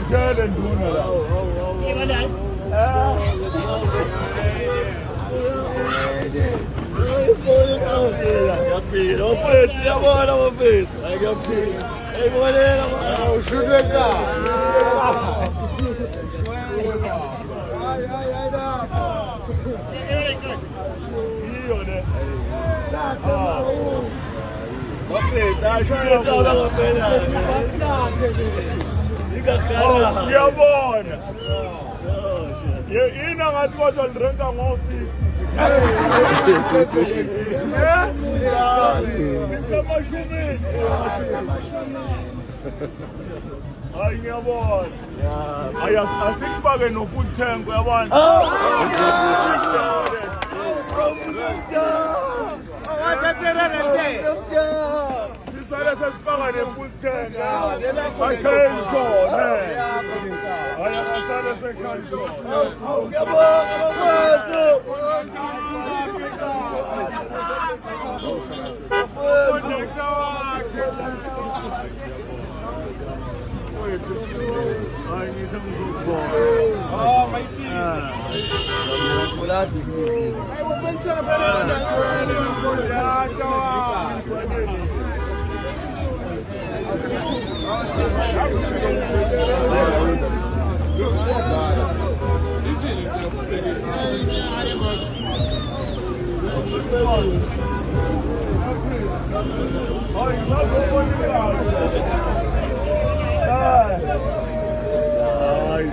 ngitshele nduna la. Ngiyaphila mfethu, uyabona mfethu. Hayi ngiyaphila. Eyibonela mama ushudwe ekhaya. Iyo le. Mfethu ashudwe ekhaya ngaphela. Ngiyabona. Yini ngathi kodwa lirenka ngo-50. Nisemashumini. Hayi ngiyabona. Hayi asikufake no-food tank uyabona. Sisale sesifaka ne-food tank. Ashaye ishona. Hayi asale sekhaya ishona. Ngiyabonga mfethu. Ay,